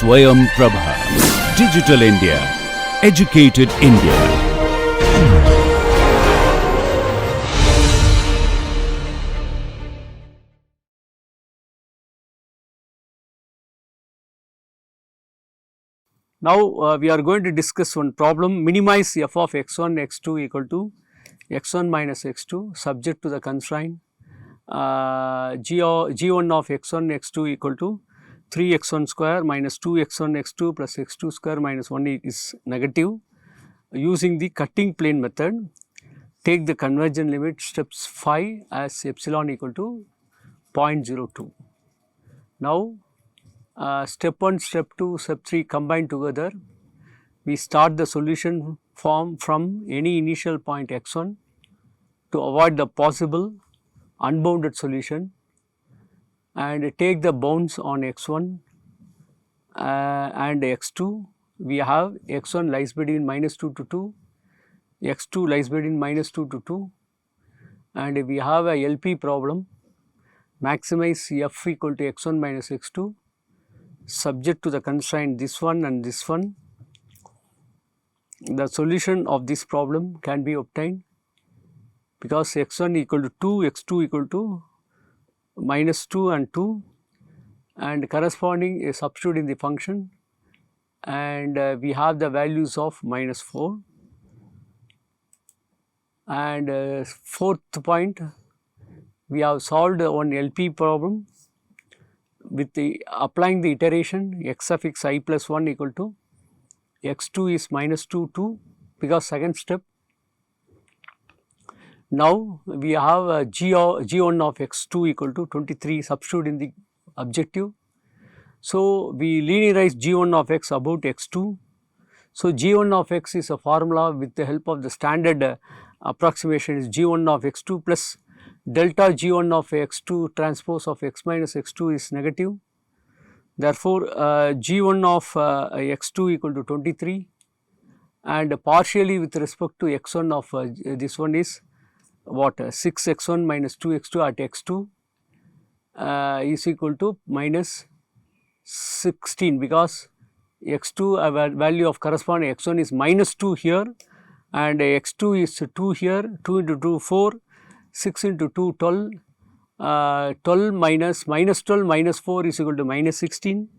Swayam Prabha. Digital India. Educated India. Now we are going to discuss one problem: minimize f of x1 x2 equal to x1 minus x2 subject to the constraint g1 of x1 x2 equal to 3x1 square minus 2x1 x2 plus x2 square minus 1 is negative. Using the cutting plane method, take the convergence limit steps 5 as epsilon equal to 0.02. Now step 1, step 2, step 3 combined together. We start the solution form from any initial point x1 to avoid the possible unbounded solution, and take the bounds on x1 and x2. We have x1 lies between minus 2 to 2, x2 lies between minus 2 to 2, and we have a LP problem: maximize f equal to x1 minus x2 subject to the constraint this one and this one. The solution of this problem can be obtained because x1 equal to 2, x2 equal to minus 2 and 2, and corresponding a substitute in the function, and we have the values of minus 4. And fourth point, we have solved one LP problem with the applying the iteration x of x I plus 1 equal to x2 is minus 2 2 because second step. Now we have g1 of x2 equal to 23 substitute in the objective. So we linearize g1 of x about x2. So g1 of x is a formula with the help of the standard approximation is g1 of x2 plus delta g1 of x2 transpose of x minus x2 is negative. Therefore, g1 of x2 equal to 23, and partially with respect to x1 of this one is what 6x1 minus 2x2 at x2 is equal to minus 16, because x2 value of corresponding x1 is minus 2 here, and x2 is 2 here, 2 into 2 4, 6 into 2 12, 12 minus 12 minus 4 is equal to minus 16,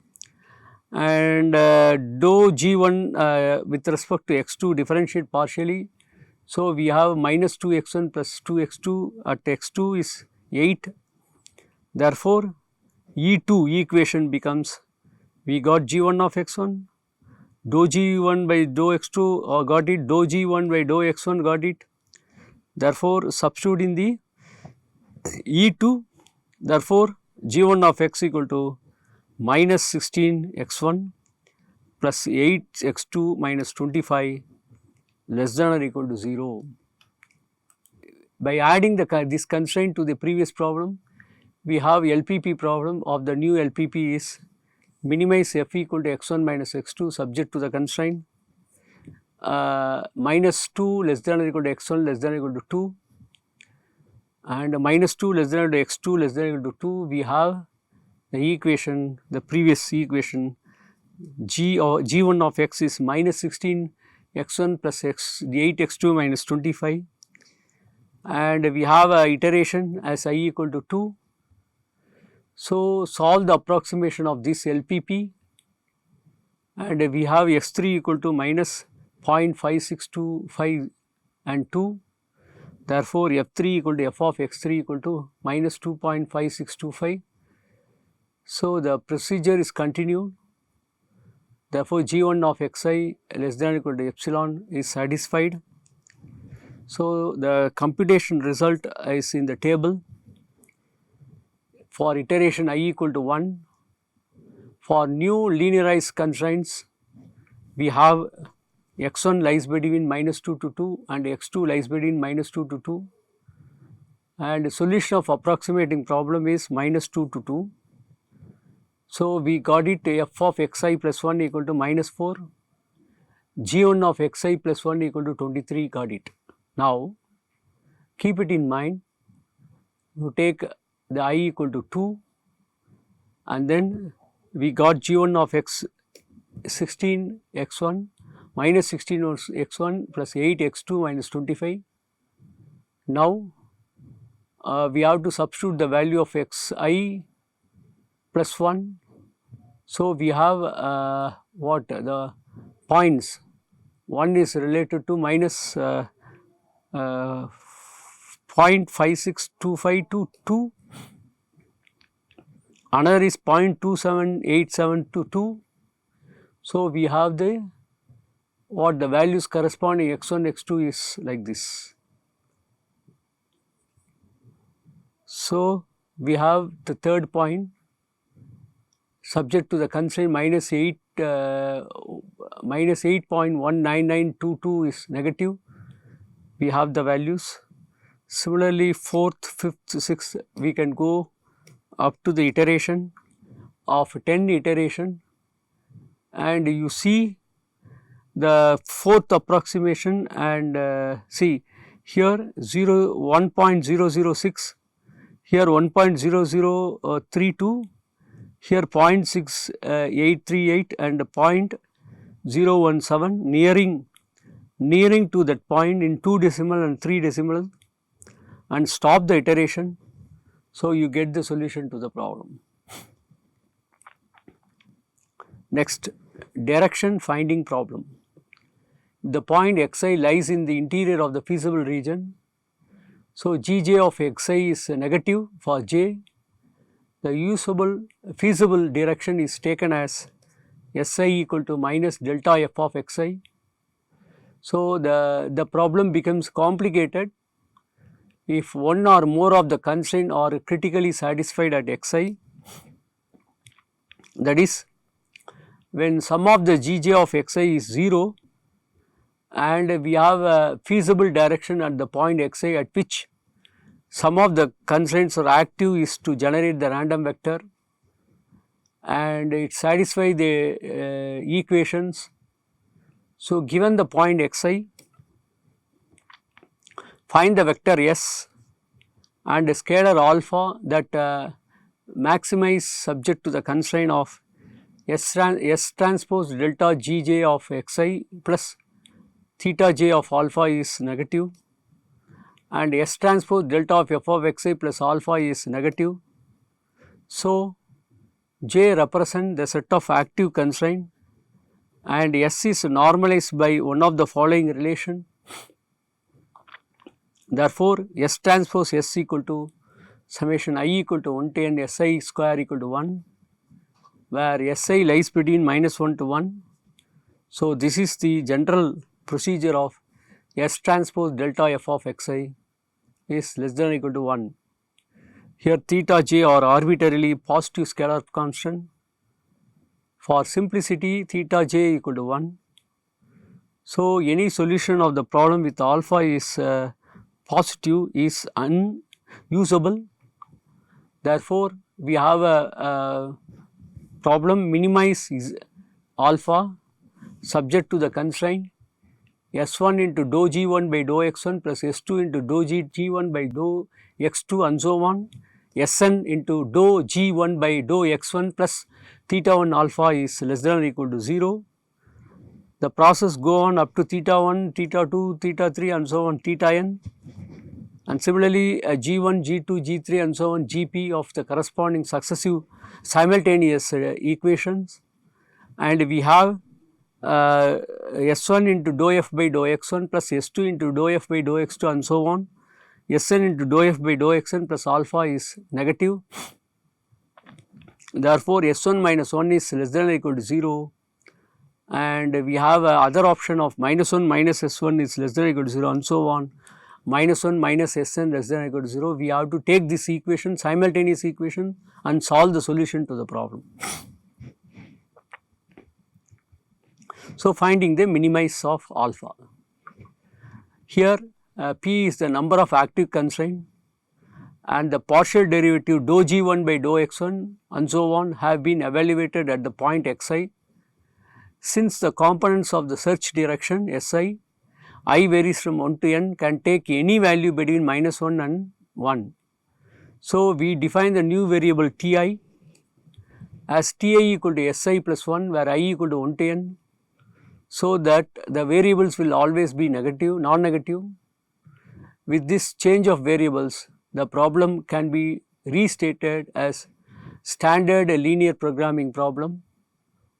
and dou g1 with respect to x2 differentiate partially. So we have minus 2x1 plus 2x2 at x2 is 8. Therefore, E2 equation becomes, we got g1 of x1, dou g1 by dou x2 got it, dou g1 by dou x1 got it. Therefore, substitute in the E2, therefore, g1 of x equal to minus 16 x1 plus 8 x2 minus 25 less than or equal to 0. By adding this constraint to the previous problem, we have LPP problem of the new LPP is minimize f equal to x1 minus x2 subject to the constraint minus 2 less than or equal to x1 less than or equal to 2, and minus 2 less than or equal to x2 less than or equal to 2. We have the equation, the previous equation, g1 of x is minus 16 x1 plus 8 x2 minus 25, and we have a iteration as I equal to 2. So solve the approximation of this LPP, and we have x3 equal to minus 0.5625 and 2. Therefore, f3 equal to f of x3 equal to minus 2.5625. So the procedure is continued. Therefore, g1 of xi less than or equal to epsilon is satisfied. So the computation result is in the table. For iteration I equal to 1, for new linearized constraints, we have x1 lies between minus 2 to 2 and x2 lies between minus 2 to 2, and the solution of approximating problem is minus 2 to 2. So we got it f of xi plus 1 equal to minus 4, g1 of xi plus 1 equal to 23, got it. Now keep it in mind, you take the I equal to 2, and then we got g1 of x 16 x1 minus 16 x1 plus 8 x2 minus 25. Now, we have to substitute the value of xi plus 1. So, we have what the points, one is related to minus 0.562522, another is 0.278722. So, we have the what the values corresponding x1, x2 is like this. So, we have the third point subject to the constraint minus 8.19922 is negative. We have the values. Similarly, fourth, fifth, sixth, we can go up to the iteration of 10 iteration, and you see the fourth approximation, and see here 1.006, here 1.0032, here 0.6838 and 0.017, nearing to that point in 2 decimal and 3 decimal, and stop the iteration. So, you get the solution to the problem. Next, direction finding problem. The point xi lies in the interior of the feasible region. So, Gj of xi is negative for j. The feasible direction is taken as Si equal to minus delta f of xi. So, the problem becomes complicated if one or more of the constraints are critically satisfied at xi, that is when sum of the Gj of xi is 0 and we have a feasible direction at the point xi at which some of the constraints are active is to generate the random vector, and it satisfies the equations. So, given the point xi, find the vector S and a scalar alpha that maximize subject to the constraint of S transpose delta Gj of xi plus theta j of alpha is negative, and S transpose delta of f of xi plus alpha is negative. So, J represent the set of active constraint and S is normalized by one of the following relation. Therefore, S transpose S equal to summation I equal to 1 to n Si square equal to 1, where Si lies between minus 1 to 1. So, this is the general procedure of S transpose delta f of xi is less than or equal to 1. Here theta j are arbitrarily positive scalar constant. For simplicity, theta j equal to 1. So, any solution of the problem with alpha is positive is unusable. Therefore, we have a problem minimize is alpha subject to the constraint S1 into dou G1 by dou X1 plus S2 into dou G1 by dou X2 and so on, Sn into dou G1 by dou X1 plus theta 1 alpha is less than or equal to 0. The process go on up to theta 1, theta 2, theta 3 and so on theta n, and similarly G1, G2, G3 and so on Gp of the corresponding successive simultaneous equations, and we have S1 into dou f by dou x1 plus S2 into dou f by dou x2 and so on, Sn into dou f by dou xn plus alpha is negative. Therefore, S1 minus 1 is less than or equal to 0, and we have other option of minus 1 minus S1 is less than or equal to 0 and so on, minus 1 minus Sn less than or equal to 0. We have to take this equation, simultaneous equation, and solve the solution to the problem. So, finding the minimize of alpha. Here P is the number of active constraint and the partial derivative dou G1 by dou X1 and so on have been evaluated at the point xi. Since the components of the search direction Si, I varies from 1 to n, can take any value between minus 1 and 1. So, we define the new variable Ti, as Ti equal to Si plus 1 where I equal to 1 to n, so that the variables will always be negative, non-negative. With this change of variables, the problem can be restated as standard linear programming problem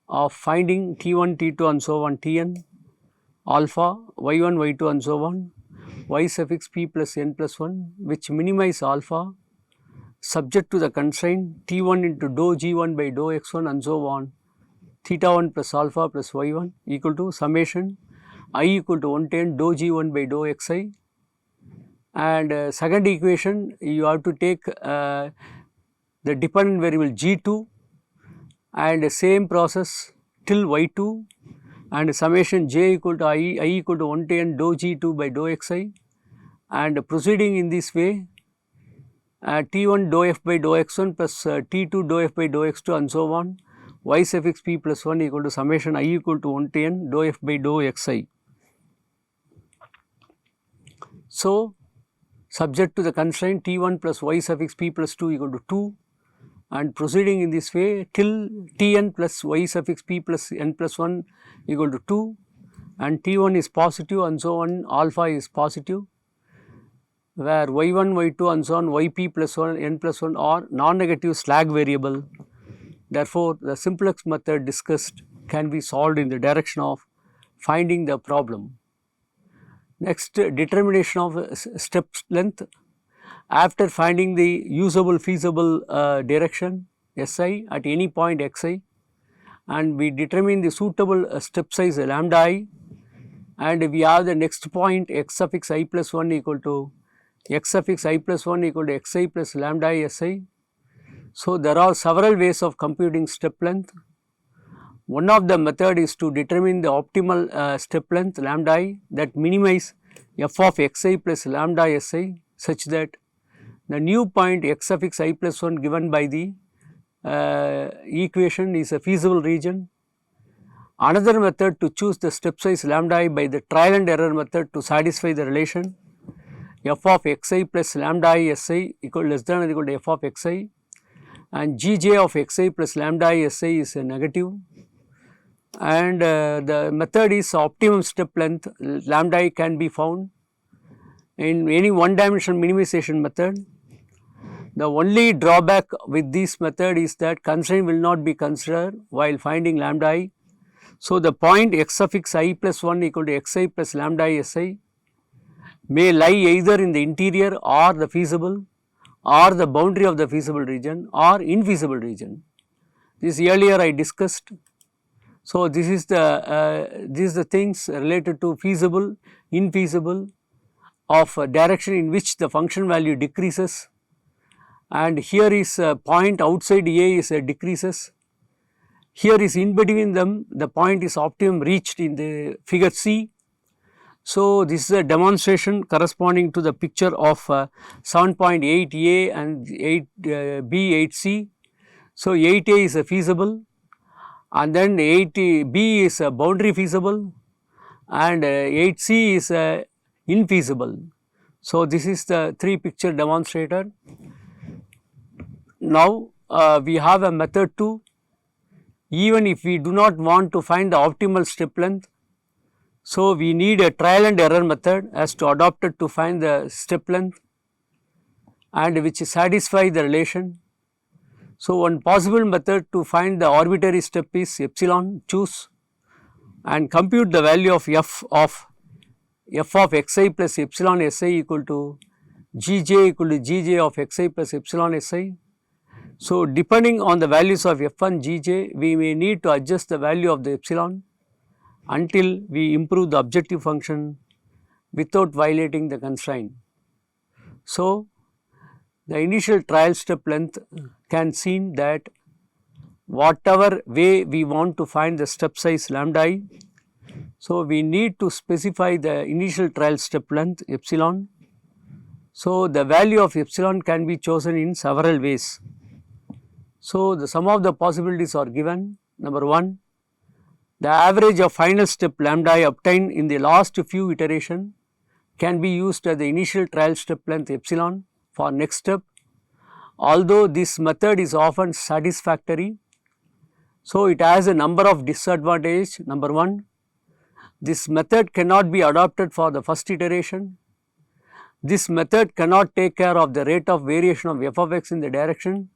of finding T1, T2 and so on Tn, alpha, y1, y2 and so on, y suffix p plus n plus 1, which minimize alpha subject to the constraint T1 into dou g1 by dou x1 and so on, theta 1 plus alpha plus y1 equal to summation I equal to 1 to n dou g1 by dou xi. And second equation, you have to take the dependent variable g2 and same process till y2 and summation j equal to I equal to 1 to n dou g2 by dou xi, and proceeding in this way T1 dou f by dou x1 plus T2 dou f by dou x2 and so on, y suffix p plus 1 equal to summation I equal to 1 to n dou f by dou xi. So, subject to the constraint T1 plus y suffix p plus 2 equal to 2, and proceeding in this way till Tn plus y suffix p plus n plus 1 equal to 2, and T1 is positive and so on, alpha is positive, where y1, y2 and so on, yp plus 1, n plus 1 are non-negative slack variable. Therefore, the simplex method discussed can be solved in the direction of finding the problem. Next, determination of step length. After finding the usable feasible direction Si at any point xi, and we determine the suitable step size lambda I, and we have the next point x suffix I plus 1 equal to x suffix I plus 1 equal to xi plus lambda I Si. So, there are several ways of computing step length. One of the method is to determine the optimal step length lambda I that minimize f of xi plus lambda Si, such that the new point x suffix I plus 1 given by the equation is a feasible region. Another method to choose the step size lambda I by the trial and error method to satisfy the relation f of xi plus lambda I Si equal less than or equal to f of xi, and gj of xi plus lambda I Si is a negative, and the method is optimum step length lambda I can be found in any one dimensional minimization method. The only drawback with this method is that constraint will not be considered while finding lambda I. So, the point x suffix I plus 1 equal to xi plus lambda I Si may lie either in the interior or the feasible or the boundary of the feasible region or infeasible region. This earlier I discussed. So, this is the things related to feasible, infeasible of a direction in which the function value decreases, and here is a point outside A is decreases. Here is in between them, the point is optimum reached in the figure C. So, this is a demonstration corresponding to the picture of 7.8a and 8b, 8c. So, 8a is a feasible, and then 8b is a boundary feasible, and 8c is a infeasible. So, this is the 3 picture demonstrator. Now, we have a method 2. Even if we do not want to find the optimal step length, so we need a trial and error method as to adopted to find the step length and which satisfy the relation. So, one possible method to find the arbitrary step is epsilon, choose and compute the value of f of xi plus epsilon Si equal to gj equal to gj of xi plus epsilon Si. So, depending on the values of f and gj, we may need to adjust the value of the epsilon until we improve the objective function without violating the constraint. So, the initial trial step length can seen that whatever way we want to find the step size lambda I, so we need to specify the initial trial step length epsilon. So, the value of epsilon can be chosen in several ways. So, the sum of the possibilities are given. Number 1, the average of final step lambda I obtained in the last few iteration can be used as the initial trial step length epsilon for next step. Although this method is often satisfactory, So, it has a number of disadvantages. Number 1, this method cannot be adopted for the first iteration. This method cannot take care of the rate of variation of f of x in the direction,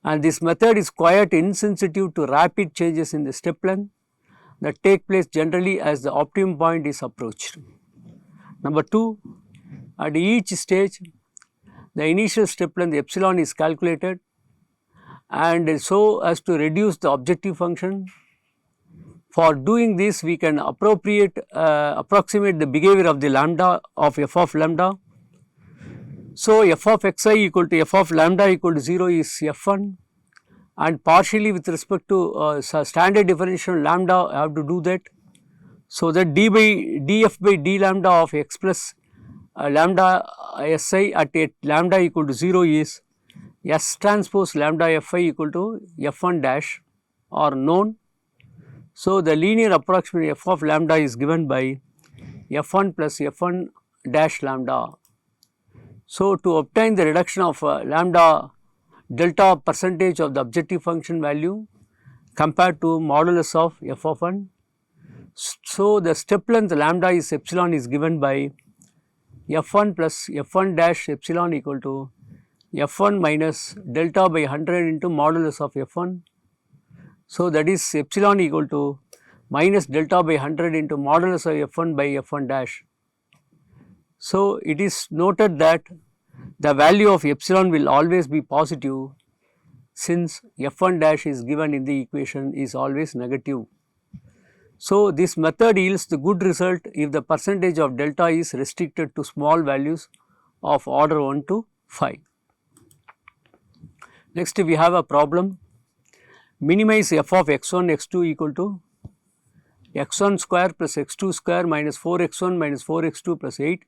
and this method is quite insensitive to rapid changes in the step length that take place generally as the optimum point is approached. Number 2, at each stage the initial step length epsilon is calculated, and so as to reduce the objective function. For doing this, we can approximate the behavior of the lambda of f of lambda. So, f of xi equal to f of lambda equal to 0 is f1, and partially with respect to standard differential lambda I have to do that. So, that df by d lambda of x plus lambda si at lambda equal to 0 is S transpose lambda fi equal to f1 dash are known. So, the linear approximation f of lambda is given by f1 plus f1 dash lambda. So, to obtain the reduction of lambda delta percentage of the objective function value compared to modulus of f of 1. So, the step length lambda is epsilon is given by f1 plus f1 dash epsilon equal to f1 minus delta by 100 into modulus of f1. So, that is epsilon equal to minus delta by 100 into modulus of f1 by f1 dash. So, it is noted that the value of epsilon will always be positive, since f1 dash is given in the equation is always negative. So, this method yields the good result if the percentage of delta is restricted to small values of order 1 to 5. Next, we have a problem. Minimize f of x1 x2 equal to x1 square plus x2 square minus 4x1 minus 4x2 plus 8,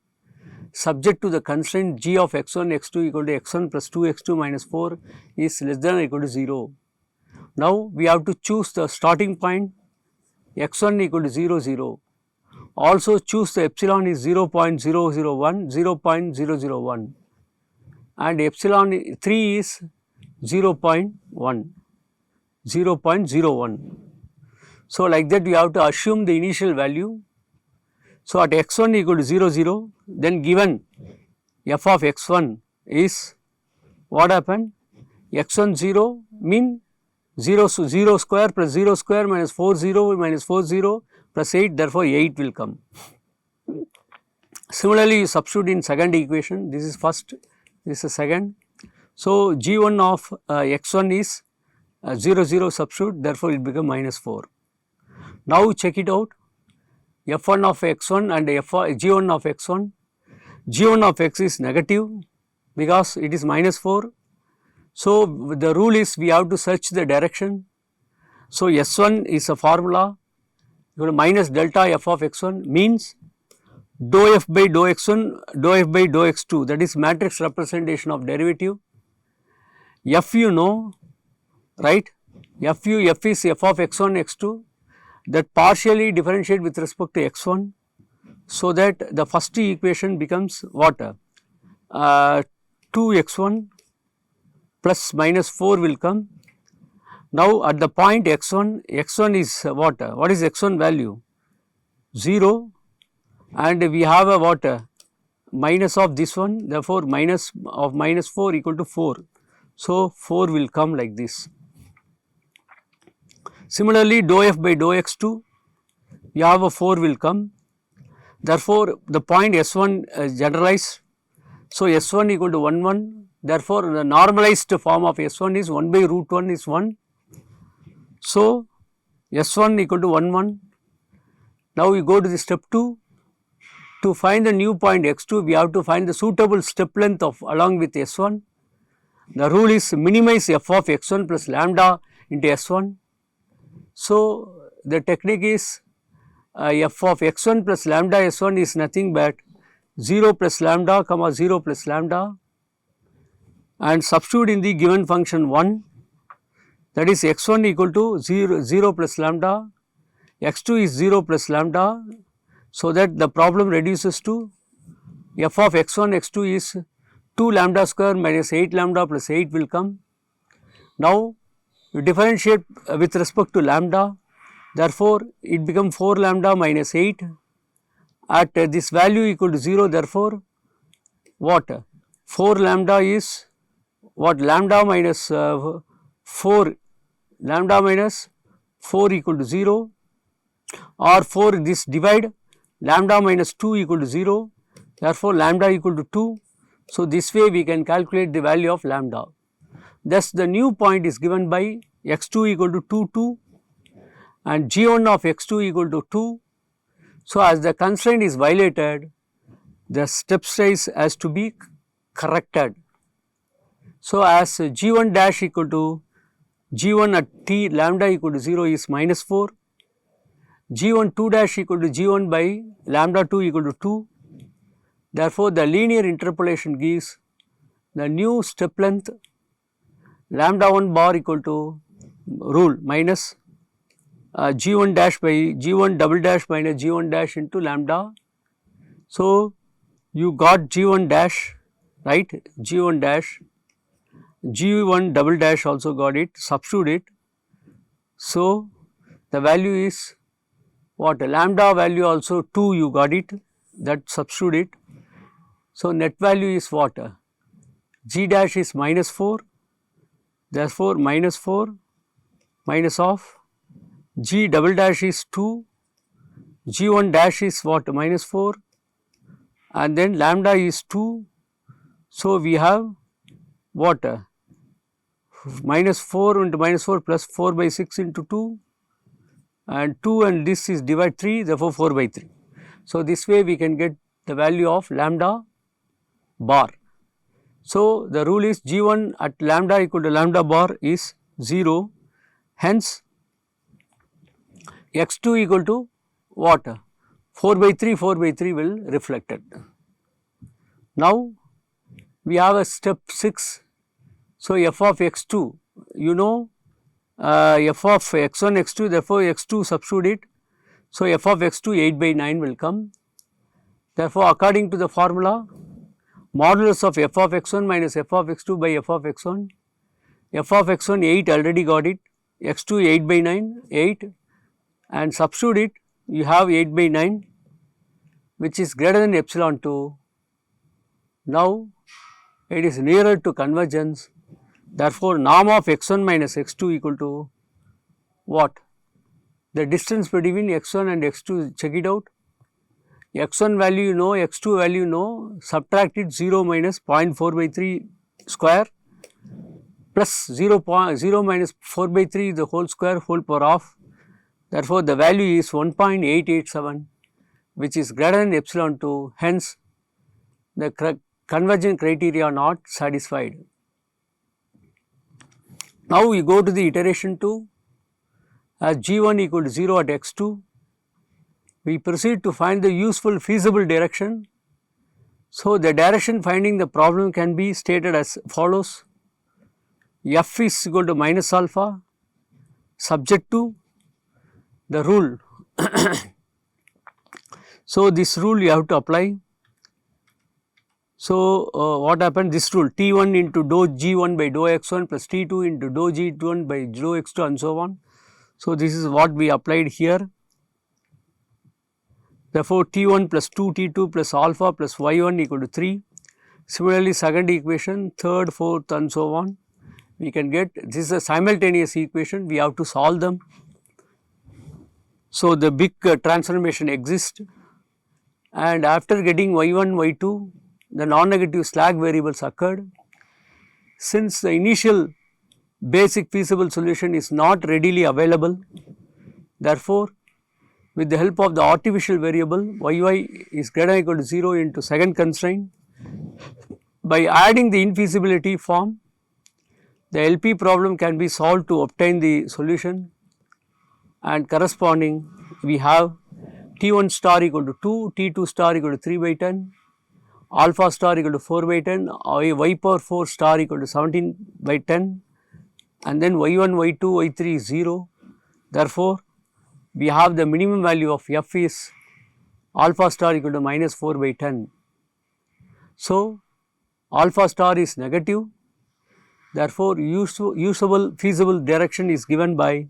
subject to the constraint g of x1 x2 equal to x1 plus 2x2 minus 4 is less than or equal to 0. Now, we have to choose the starting point x1 equal to 0 0. Also choose the epsilon is 0.001 0.001 and epsilon 3 is 0.1. 0.01. So, like that we have to assume the initial value. So, at x1 equal to 0 0, then given f of x1 is what happened? x1 0 mean 0 square plus 0 square minus 4 0 minus 4 0 plus 8, therefore 8 will come. Similarly, you substitute in second equation, this is first, this is second. So, g1 of x1 is 0 0 substitute, therefore it become minus 4. Now, check it out, f1 of x1 and g1 of x1, g1 of x is negative because it is minus 4. So, the rule is we have to search the direction. So, S1 is a formula minus delta f of x1 means dou f by dou x1 dou f by dou x2, that is matrix representation of derivative. F you know, right, f is f of x1 x2 that partially differentiate with respect to x1. So, that the first equation becomes what 2x1 plus minus 4 will come. Now, at the point x1, x1 is what is x1 value? 0, and we have a what minus of this one, therefore, minus of minus 4 equal to 4. So, 4 will come like this. Similarly, dou f by dou x2, we have a 4 will come. Therefore, the point S1 generalized. So, S1 equal to 1 1, therefore, the normalized form of S1 is 1 by root 1 is 1. So, S1 equal to 1 1. Now, we go to the step 2. To find the new point x2, we have to find the suitable step length of along with S1. The rule is minimize f of x1 plus lambda into S1. So, the technique is f of x1 plus lambda S1 is nothing but 0 plus lambda comma 0 plus lambda, and substitute in the given function 1, that is x1 equal to 0 plus lambda, x2 is 0 plus lambda. So, that the problem reduces to f of x1 x2 is 2 lambda square minus 8 lambda plus 8 will come. Now, you differentiate with respect to lambda, therefore, it becomes 4 lambda minus 8 at this value equal to 0, therefore, what 4 lambda is what lambda minus 4 lambda minus 4 equal to 0 or 4 this divide lambda minus 2 equal to 0, therefore, lambda equal to 2. So, this way we can calculate the value of lambda. Thus, the new point is given by x2 equal to 2 2 and g1 of x2 equal to 2. So, as the constraint is violated, the step size has to be corrected. So, as g1 dash equal to g1 at t lambda equal to 0 is minus 4, g1 2 dash equal to g1 by lambda 2 equal to 2. Therefore, the linear interpolation gives the new step length lambda 1 bar equal to rule minus g1 dash by g1 double dash minus g1 dash into lambda. So, you got g1 dash, right, g1 dash, g1 double dash also got it, substitute it. So, the value is what lambda value also 2 you got it, that substitute it. So, net value is what g dash is minus 4, therefore, minus 4 minus of g double dash is 2, g1 dash is what minus 4 and then lambda is 2. So, we have what minus 4 into minus 4 plus 4 by 6 into 2 and 2 and this is divide 3, therefore, 4 by 3. So, this way we can get the value of lambda bar. So, the rule is g1 at lambda equal to lambda bar is 0, hence x2 equal to what 4 by 3 will reflect it. Now, we have a step 6. So, f of x2 you know f of x1 x2, therefore, x2 substitute it. So, f of x2 8 by 9 will come. Therefore, according to the formula modulus of f of x1 minus f of x2 by f of x1, f of x1 8 already got it, x2 8 by 9 8 and substitute it, you have 8 by 9 which is greater than epsilon 2. Now, it is nearer to convergence, therefore, norm of x1 minus x2 equal to what? The distance between x1 and x2, check it out. x1 value you know, x2 value you know, subtract it 0 minus 0.4 by 3 square plus 0 minus 4 by 3 the whole square whole power of. Therefore, the value is 1.887 which is greater than epsilon 2, hence the convergent criteria are not satisfied. Now, we go to the iteration 2 as g1 equal to 0 at x2. We proceed to find the useful feasible direction. So, the direction finding the problem can be stated as follows: f is equal to minus alpha subject to the rule. So, this rule you have to apply. So, what happened, this rule T1 into dou G1 by dou X1 plus T2 into dou G1 by dou X2 and so on. So, this is what we applied here. Therefore, T1 plus 2 T2 plus alpha plus Y1 equal to 3. Similarly, second equation, third, fourth and so on. We can get, this is a simultaneous equation, we have to solve them. So, the big transformation exists and after getting Y1, Y2, the non-negative slack variables occurred. Since the initial basic feasible solution is not readily available, therefore, with the help of the artificial variable yy is greater than or equal to 0 into second constraint, by adding the infeasibility form, the LP problem can be solved to obtain the solution and corresponding we have T1 star equal to 2, T2 star equal to 3 by 10, alpha star equal to 4 by 10, y power 4 star equal to 17 by 10 and then y1, y2, y3 is 0. Therefore, we have the minimum value of f is alpha star equal to minus 4 by 10. So, alpha star is negative Therefore, usable feasible direction is given by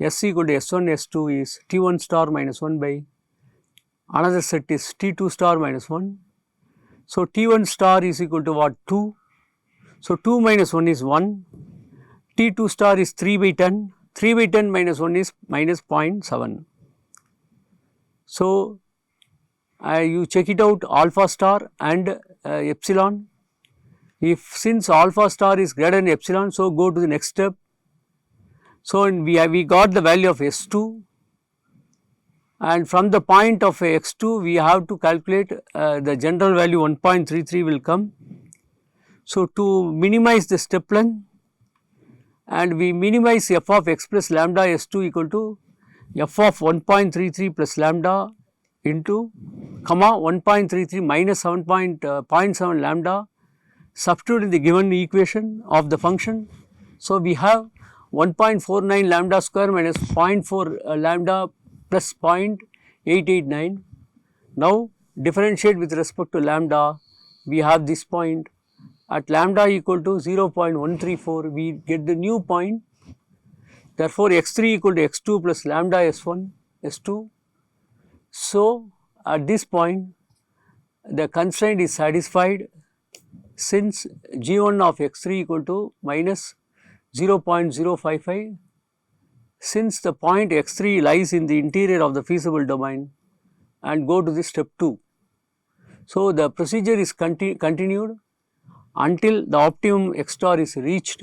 S equal to S1 S2 is T1 star minus 1 by another set is T2 star minus 1. So, T1 star is equal to what? 2. So, 2 minus 1 is 1, T2 star is 3 by 10, 3 by 10 minus 1 is minus 0.7. So, you check it out alpha star and epsilon. If since alpha star is greater than epsilon, so go to the next step. So, we got the value of S2, and from the point of x2 we have to calculate the general value 1.33 will come. So, to minimize the step length, and we minimize f of x plus lambda S2 equal to f of 1.33 plus lambda into comma 1.33 minus 0.7 lambda, substitute in the given equation of the function. So, we have 1.49 lambda square minus 0.4 lambda plus 0.889. Now, differentiate with respect to lambda, we have this point at lambda equal to 0.134, we get the new point. Therefore, x3 equal to x2 plus lambda s1 s2. So, at this point the constraint is satisfied, since g1 of x3 equal to minus 0.055, since the point x3 lies in the interior of the feasible domain, and go to the step 2. So, the procedure is continued until the optimum x star is reached.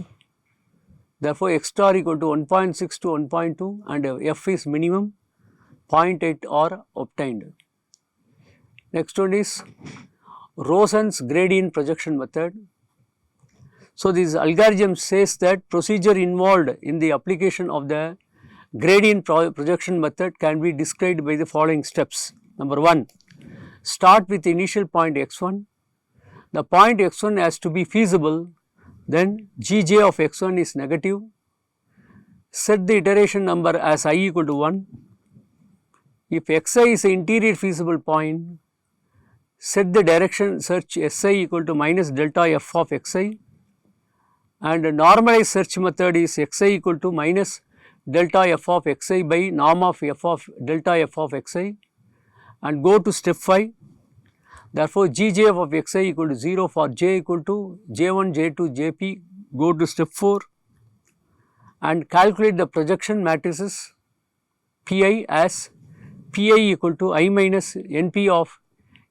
Therefore, x star equal to 1.6 to 1.2 and f is minimum 0.8 are obtained. Next one is Rosen's gradient projection method. So, this algorithm says that procedure involved in the application of the gradient projection method can be described by the following steps. Number 1, start with the initial point x1. The point x1 has to be feasible, then Gj of x1 is negative. Set the iteration number as I equal to 1. If xi is an interior feasible point, set the direction search Si equal to minus delta f of xi, and a normalized search method is xi equal to minus delta f of xi by norm of f of delta f of xi, and go to step 5. Therefore, Gj of xi equal to 0 for j equal to j1, j2, jp. Go to step 4 and calculate the projection matrices Pi as Pi equal to I minus np of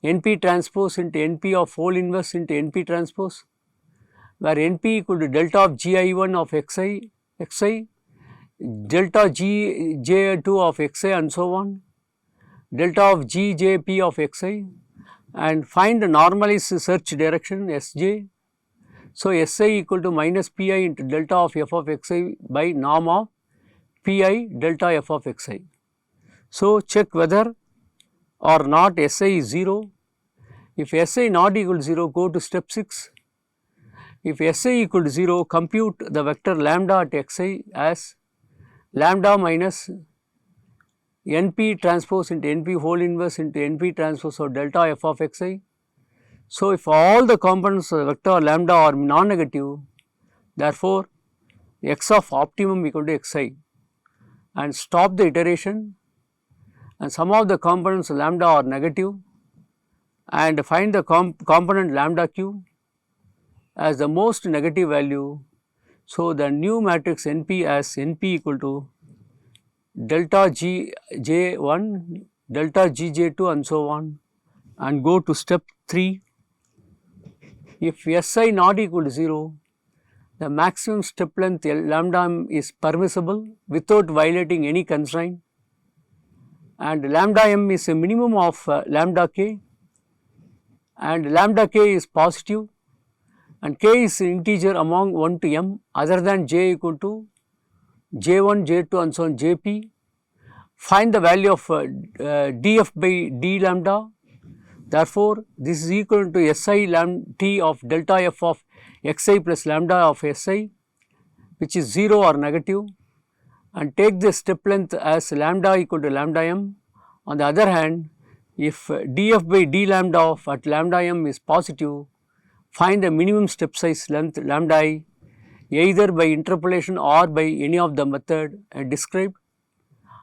np transpose into np of whole inverse into np transpose, where np equal to delta of gi1 of xi, delta gj2 of xi and so on, delta of gjp of xi, and find the normalized search direction Sj. So, Si equal to minus Pi into delta of f of xi by norm of Pi delta f of xi. So, check whether or not Si is 0. If Si not equal to 0, go to step 6. If Si equal to 0, compute the vector lambda at xi as lambda minus np transpose into np whole inverse into np transpose of delta f of xi. So, if all the components of the vector lambda are non-negative, therefore, x of optimum equal to xi, and stop the iteration, and some of the components lambda are negative, and find the component lambda q as the most negative value. So, the new matrix np as np equal to delta gj1, delta gj2 and so on, and go to step 3. If Si not equal to 0, the maximum step length lambda m is permissible without violating any constraint, and lambda m is a minimum of lambda k, and lambda k is positive, and k is an integer among 1 to m other than j equal to j1, j2 and so on jp. Find the value of df by d lambda. Therefore, this is equal to Si lambda t of delta f of xi plus lambda of Si, which is 0 or negative, and take the step length as lambda equal to lambda m. On the other hand, if df by d lambda of at lambda m is positive, find the minimum step size length lambda I either by interpolation or by any of the method described,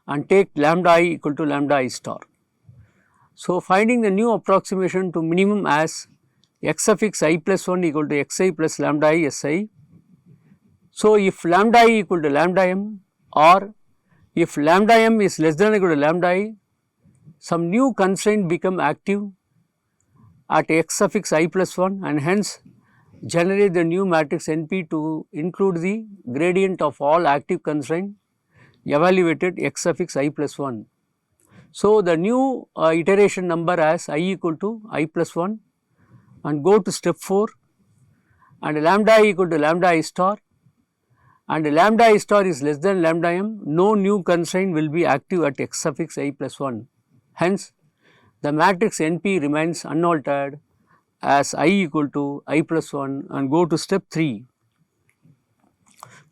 and take lambda I equal to lambda I star. So, finding the new approximation to minimum as x suffix I plus 1 equal to xi plus lambda I si. So, if lambda I equal to lambda m, or if lambda m is less than or equal to lambda I, some new constraint become active at x suffix I plus 1, and hence generate the new matrix NP to include the gradient of all active constraint evaluated x suffix I plus 1. So, the new iteration number as I equal to I plus 1, and go to step 4, and lambda I equal to lambda I star, and lambda I star is less than lambda m, no new constraint will be active at x suffix I plus 1. Hence, the matrix NP remains unaltered as I equal to I plus 1, and go to step 3.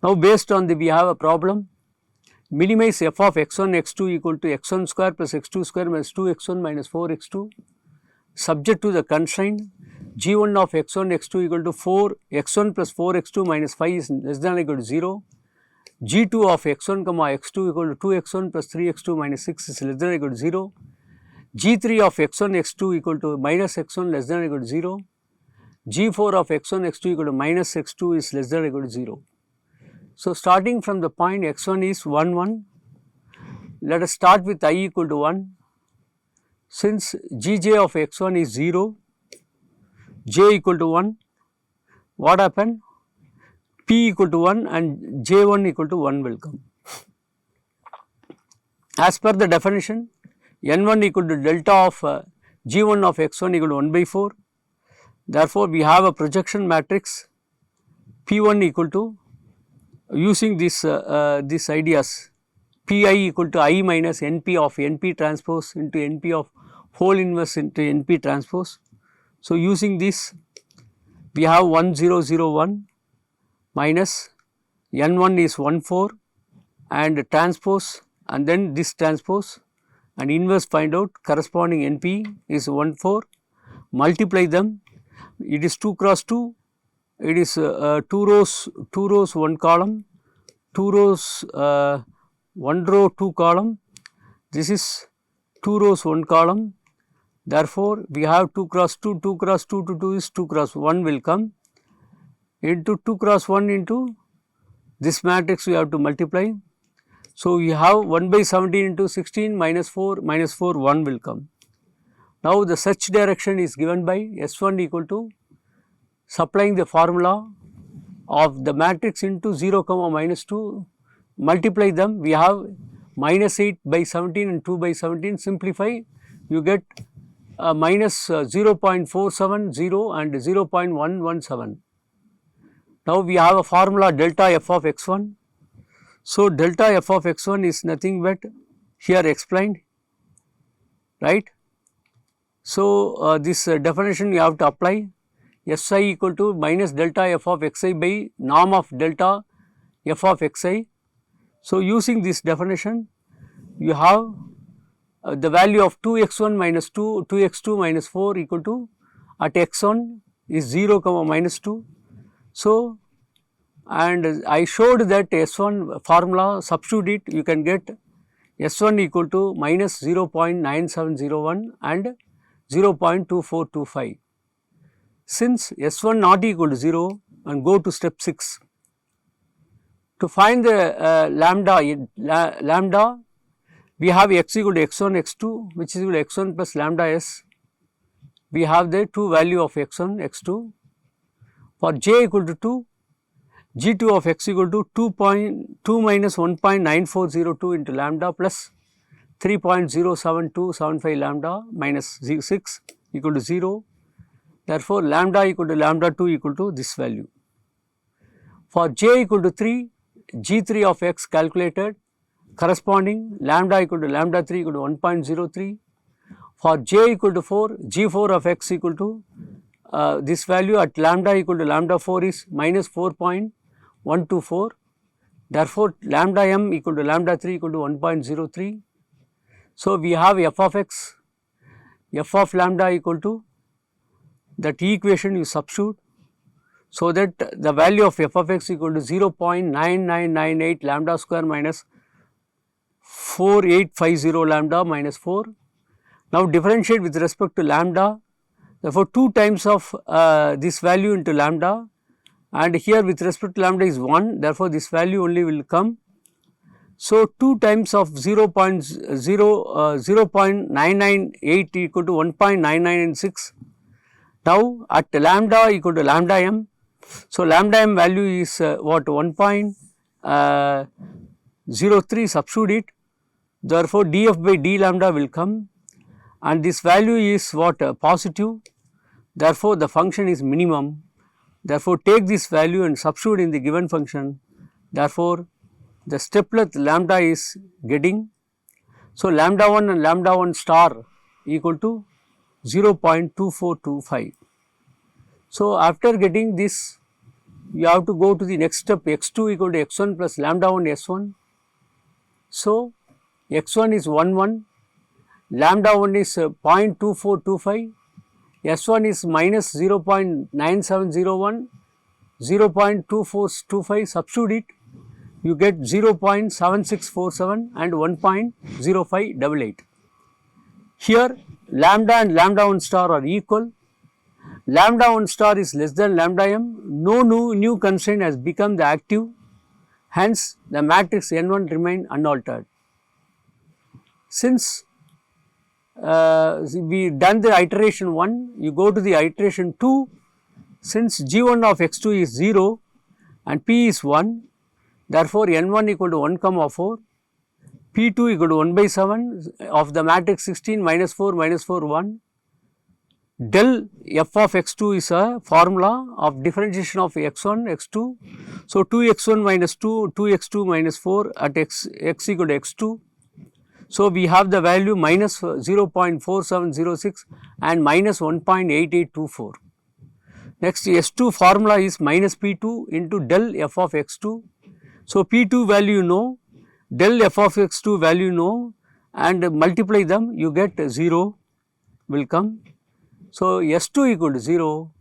Now, based on the we have a problem, minimize f of x1 x2 equal to x1 square plus x2 square minus 2x1 minus 4x2 subject to the constraint g1 of x1 x2 equal to 4 x1 plus 4x2 minus 5 is less than or equal to 0, g2 of x1 comma x2 equal to 2x1 plus 3x2 minus 6 is less than or equal to 0, g3 of x1 x2 equal to minus x1 less than or equal to 0, g4 of x1 x2 equal to minus x2 is less than or equal to 0. So, starting from the point x1 is 1 1, let us start with I equal to 1. Since gj of x1 is 0, j equal to 1, what happened? P equal to 1 and j1 equal to 1 will come. As per the definition, n1 equal to delta of g1 of x1 equal to 1 by 4. Therefore, we have a projection matrix P1 equal to, using these ideas, Pi equal to I minus NP of NP transpose into NP of whole inverse into NP transpose. So, using this, we have 1 0 0 1 minus N1 is 1 4 and transpose, and then this transpose and inverse find out, corresponding NP is 1 4, multiply them, it is 2 cross 2. It is 2 rows 1 column, 2 rows 1 row 2 column, this is 2 rows 1 column. Therefore, we have 2 cross 2, 2 cross 2 to 2 is 2 cross 1 will come into 2 cross 1 into this matrix we have to multiply. So, we have 1 by 17 into 16 minus 4 1 will come. Now, the search direction is given by S1 equal to supplying the formula of the matrix into 0 comma minus 2, multiply them, we have minus 8 by 17 and 2 by 17, simplify, you get minus 0.470 and 0.117. Now, we have a formula delta f of x1. So, delta f of x1 is nothing but here explained, right. So, this definition you have to apply. Si equal to minus delta f of xi by norm of delta f of xi. So, using this definition, you have the value of 2x1 minus 2, 2x2 minus 4 equal to at x1 is 0 comma minus 2. So, and I showed that S1 formula, substitute it, you can get S1 equal to minus 0.9701 and 0.2425. Since S1 not equal to 0, and go to step 6. To find the lambda, we have x equal to x1 x2 which is equal to x1 plus lambda s. We have the two value of x1 x2. For j equal to 2, g2 of x equal to 2 minus 1.9402 into lambda plus 3.07275 lambda minus 6 equal to 0. Therefore, lambda equal to lambda 2 equal to this value. For j equal to 3, g3 of x calculated, corresponding lambda equal to lambda 3 equal to 1.03. For j equal to 4, g4 of x equal to this value at lambda equal to lambda 4 is minus 4.124. Therefore, lambda m equal to lambda 3 equal to 1.03. So, we have f of x, f of lambda equal to that equation you substitute. so that the value of f of x equal to 0.9998 lambda square minus 4850 lambda minus 4. Now differentiate with respect to lambda, therefore 2 times of this value into lambda, and here with respect to lambda is 1, therefore this value only will come. So 2 times of 0.998 equal to 1.996. Now at lambda equal to lambda m, so lambda m value is what, 1.03, substitute it, therefore df by d lambda will come, and this value is what, positive, therefore the function is minimum, therefore take this value and substitute in the given function, therefore the steplet lambda is getting. So lambda 1 and lambda 1 star equal to 0.2425. So after getting this, you have to go to the next step, x2 equal to x1 plus lambda 1 s1. So x1 is 1, lambda 1 is 0.2425, s1 is minus 0.9701, 0.2425, substitute it, you get 0.7647 and 1.0588. Here lambda and lambda 1 star are equal, lambda 1 star is less than lambda m, no new constraint has become the active, hence the matrix n1 remain unaltered. Since we done the iteration 1, you go to the iteration 2, since g1 of x2 is 0 and p is 1, therefore n1 equal to 1 comma 4, p2 equal to 1 by 7 of the matrix 16 minus 4 minus 4 1. Del f of x2 is a formula of differentiation of x1 x2. So 2x1 minus 2, 2x2 minus 4 at x equal to x2. So we have the value minus 0.4706 and minus 1.8824. Next S2 formula is minus P2 into del f of x2. So P2 value you know, del f of x2 value you know, and multiply them, you get 0 will come. So S2 equal to 0,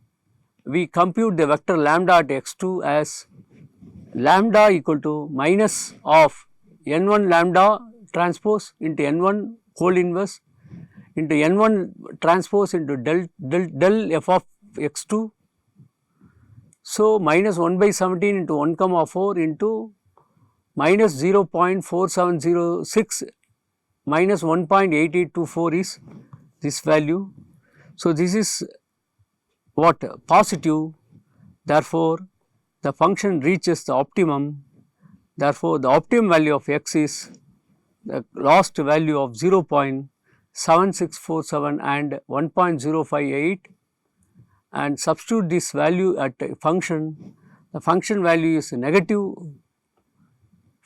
we compute the vector lambda at x2 as lambda equal to minus of n1 lambda transpose into n1 whole inverse into n1 transpose into del f of x2. So minus 1 by 17 into 1 comma 4 into minus 0.4706 minus 1.8824 is this value. So this is what, positive, therefore the function reaches the optimum, therefore the optimum value of x is the lost value of 0.7647 and 1.058, and substitute this value at a function, the function value is negative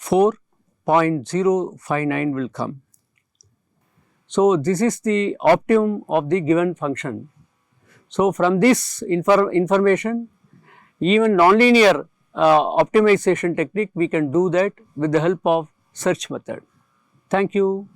4.059 will come. So this is the optimum of the given function. So from this information, even nonlinear optimization technique we can do that with the help of search method. Thank you.